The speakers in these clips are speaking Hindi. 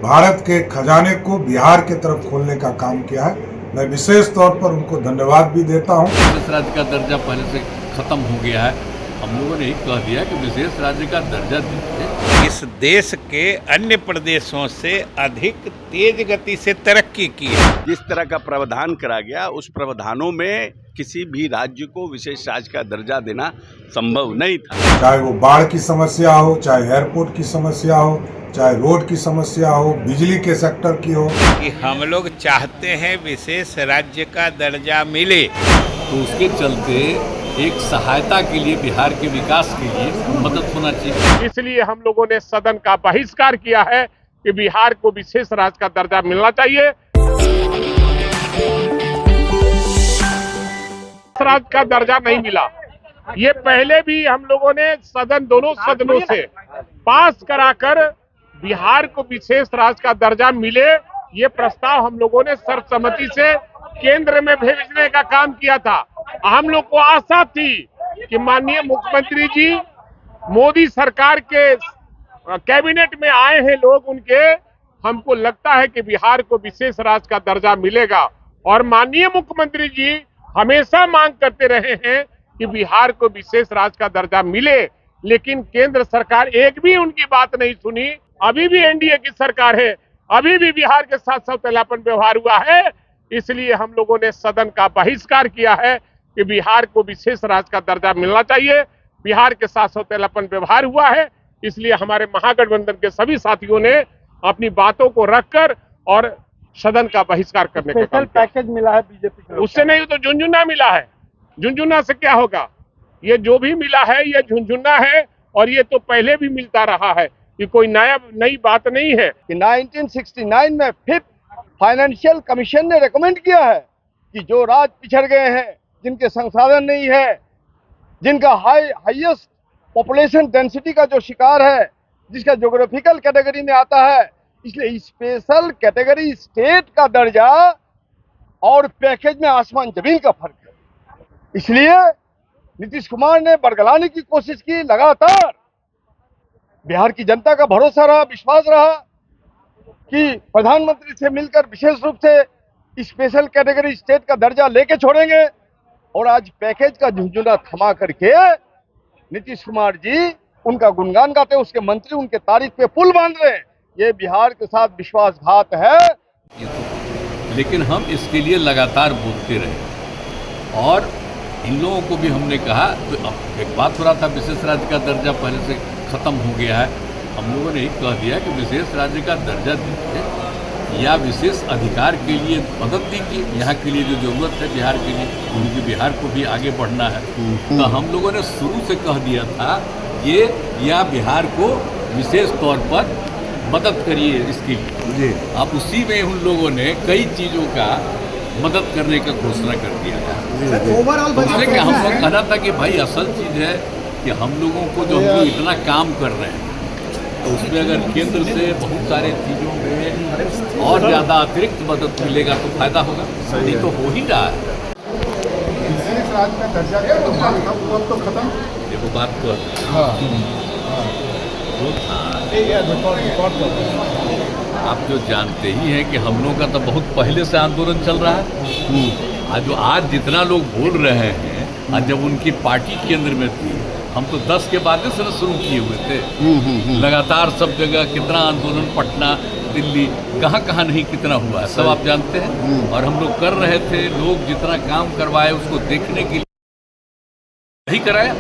भारत के खजाने को बिहार के तरफ खोलने का काम किया है। मैं विशेष तौर पर उनको धन्यवाद भी देता हूँ। विशेष राज्य का दर्जा पहले से खत्म हो गया है। हम लोगों ने कह दिया कि विशेष राज्य का दर्जा दीजिए। इस देश के अन्य प्रदेशों से अधिक तेज गति से तरक्की की है। जिस तरह का प्रावधान करा गया, उस प्रावधानों में किसी भी राज्य को विशेष राज्य का दर्जा देना संभव नहीं था। चाहे वो बाढ़ की समस्या हो, चाहे एयरपोर्ट की समस्या हो, चाहे रोड की समस्या हो, बिजली के सेक्टर की हो। कि हम लोग चाहते हैं विशेष राज्य का दर्जा मिले, तो उसके चलते एक सहायता के लिए, बिहार के विकास के लिए मदद होना चाहिए। इसलिए हम लोगों ने सदन का बहिष्कार किया है कि बिहार को विशेष राज्य का दर्जा मिलना चाहिए। राज्य का दर्जा नहीं मिला, ये पहले भी हम लोगों ने दोनों सदनों से पास कराकर बिहार को विशेष राज्य का दर्जा मिले, ये प्रस्ताव हम लोगों ने सर्वसम्मति से केंद्र में भेजने का काम किया था। हम लोग को आशा थी कि माननीय मुख्यमंत्री जी, मोदी सरकार के कैबिनेट में आए हैं लोग उनके, हमको लगता है कि बिहार को विशेष राज्य का दर्जा मिलेगा। और माननीय मुख्यमंत्री जी हमेशा मांग करते रहे हैं कि बिहार को विशेष राज्य का दर्जा मिले, लेकिन केंद्र सरकार एक भी उनकी बात नहीं सुनी। अभी भी एनडीए की सरकार है, अभी भी बिहार के साथ सौतेलापन व्यवहार हुआ है। इसलिए हम लोगों ने सदन का बहिष्कार किया है कि बिहार को विशेष राज्य का दर्जा मिलना चाहिए। बिहार के साथ सौतेलापन व्यवहार हुआ है, इसलिए हमारे महागठबंधन के सभी साथियों ने अपनी बातों को रखकर और सदन का बहिष्कार करने का काम किया। पैकेज मिला है बीजेपी को, उससे नहीं तो झुनझुना मिला है। झुनझुना से क्या होगा? ये जो भी मिला है ये झुनझुना है, और ये तो पहले भी मिलता रहा है, ये कोई नई बात नहीं है। कि 1969 में 5th फाइनेंशियल कमीशन ने रेकमेंड किया है कि जो राज्य पिछड़ गए हैं, जिनके संसाधन नहीं है, जिनका हाईएस्ट पॉपुलेशन डेंसिटी का जो शिकार है, जिसका ज्योग्राफिकल कैटेगरी में आता है, इसलिए स्पेशल कैटेगरी स्टेट का दर्जा और पैकेज में आसमान जमीन का फर्क है। इसलिए नीतीश कुमार ने बरगलाने की कोशिश की। लगातार बिहार की जनता का भरोसा रहा, विश्वास रहा कि प्रधानमंत्री से मिलकर विशेष रूप से स्पेशल कैटेगरी स्टेट का दर्जा लेके छोड़ेंगे, और आज पैकेज का झुंझुना थमा करके नीतीश कुमार जी उनका गुणगान गाते, उसके मंत्री उनके तारीफ पे पुल बांध रहे हैं। ये बिहार के साथ विश्वासघात है। लेकिन हम इसके लिए लगातार बोलते रहे, और इन लोगों को भी हमने कहा। तो अब एक बात हो रहा था, विशेष राज्य का दर्जा पहले से खत्म हो गया है। हम लोगों ने कह दिया कि विशेष राज्य का दर्जा दीजिए या विशेष अधिकार के लिए मदद दीजिए। यहाँ के लिए जो जरूरत है बिहार के लिए, क्योंकि बिहार को भी आगे बढ़ना है। तो हम लोगों ने शुरू से कह दिया था ये, या बिहार को विशेष तौर पर मदद करिए इसके लिए। अब उसी में उन लोगों ने कई चीज़ों का मदद करने का घोषणा कर दिया है। ओवरऑल कि हम लोग कहना था कि भाई असल चीज़ है कि हम लोगों को जो हम लोग इतना काम कर रहे हैं, तो उसमें अगर केंद्र से बहुत सारे चीज़ों में और ज़्यादा अतिरिक्त मदद मिलेगा तो फायदा होगा। नहीं तो हो ही रहा है। विशेष राज्य का दर्जा तो खत्म। देखो बात तो जो था, आप जो जानते ही हैं कि हम लोगों का तो बहुत पहले से आंदोलन चल रहा है। आज जितना लोग बोल रहे हैं, आज जब उनकी पार्टी केंद्र में थी, हम तो 10 के बाद से शुरू किए हुए थे। लगातार सब जगह कितना आंदोलन, पटना, दिल्ली, कहाँ नहीं कितना हुआ है, सब आप जानते हैं। और हम लोग कर रहे थे, लोग जितना काम करवाए उसको देखने के लिए नहीं कराया।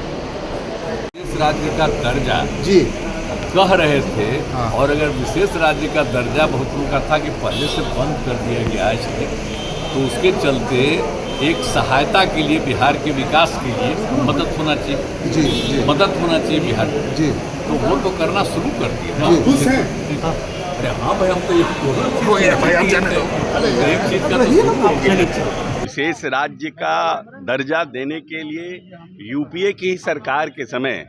इस राज्य का दर्जा जी कह रहे थे, और अगर विशेष राज्य का दर्जा बहुत लोगों का था कि पहले से बंद कर दिया गया है, तो उसके चलते एक सहायता के लिए, बिहार के विकास के लिए मदद होना चाहिए। जी। मदद होना चाहिए बिहार जी। तो वो तो करना शुरू कर दिया। अरे हाँ भाई, हम तो एक चीज का विशेष राज्य का दर्जा देने के लिए यूपीए की ही सरकार के समय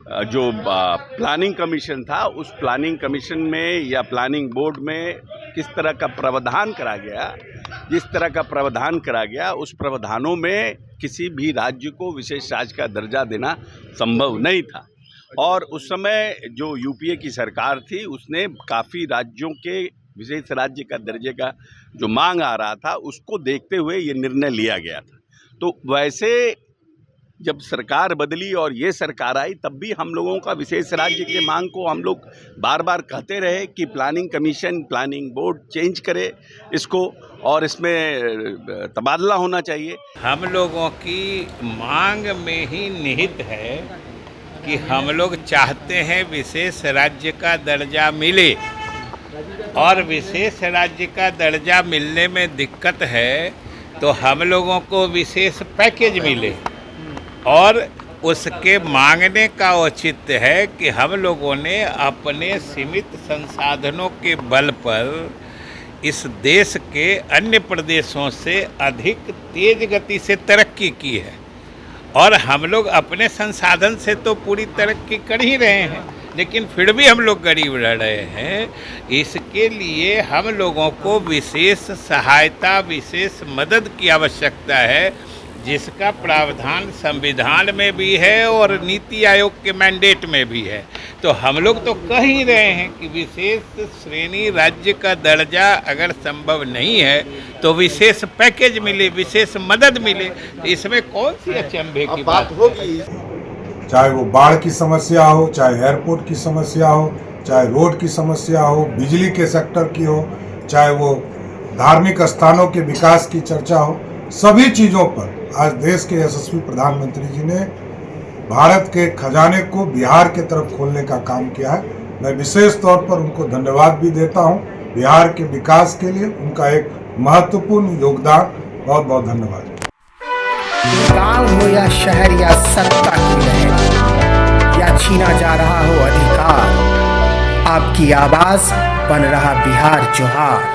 जो प्लानिंग कमीशन था, उस प्लानिंग कमीशन में या प्लानिंग बोर्ड में किस तरह का प्रावधान करा गया, जिस तरह का प्रावधान करा गया, उस प्रावधानों में किसी भी राज्य को विशेष राज्य का दर्जा देना संभव नहीं था। और उस समय जो यूपीए की सरकार थी उसने काफ़ी राज्यों के विशेष राज्य का दर्जे का जो मांग आ रहा था उसको देखते हुए ये निर्णय लिया गया था। तो वैसे जब सरकार बदली और ये सरकार आई तब भी हम लोगों का विशेष राज्य के मांग को हम लोग बार बार कहते रहे कि planning commission, planning board change करे इसको और इसमें तबादला होना चाहिए। हम लोगों की मांग में ही निहित है कि हम लोग चाहते हैं विशेष राज्य का दर्जा मिले, और विशेष राज्य का दर्जा मिलने में दिक्कत है तो हम लोगों को विशेष पैकेज मिले, और उसके मांगने का औचित्य है कि हम लोगों ने अपने सीमित संसाधनों के बल पर इस देश के अन्य प्रदेशों से अधिक तेज गति से तरक्की की है, और हम लोग अपने संसाधन से तो पूरी तरक्की कर ही रहे हैं, लेकिन फिर भी हम लोग गरीब रह रहे हैं। इसके लिए हम लोगों को विशेष सहायता, विशेष मदद की आवश्यकता है, जिसका प्रावधान संविधान में भी है और नीति आयोग के मैंडेट में भी है। तो हम लोग तो कह ही रहे हैं कि विशेष श्रेणी राज्य का दर्जा अगर संभव नहीं है तो विशेष पैकेज मिले, विशेष मदद मिले। तो इसमें कौन सी अचंभे की बात होगी? चाहे वो बाढ़ की समस्या हो, चाहे एयरपोर्ट की समस्या हो, चाहे रोड की समस्या हो, बिजली के सेक्टर की हो, चाहे वो धार्मिक स्थानों के विकास की चर्चा हो, सभी चीज़ों पर आज देश के यशस्वी प्रधानमंत्री जी ने भारत के खजाने को बिहार के तरफ खोलने का काम किया है। मैं विशेष तौर पर उनको धन्यवाद भी देता हूं। बिहार के विकास के लिए उनका एक महत्वपूर्ण योगदान, बहुत बहुत धन्यवाद। गांव हो या शहर या सत्ता की लहर या छीना जा रहा हो अधिकार, आपकी आवाज बन रहा बिहार जोहार।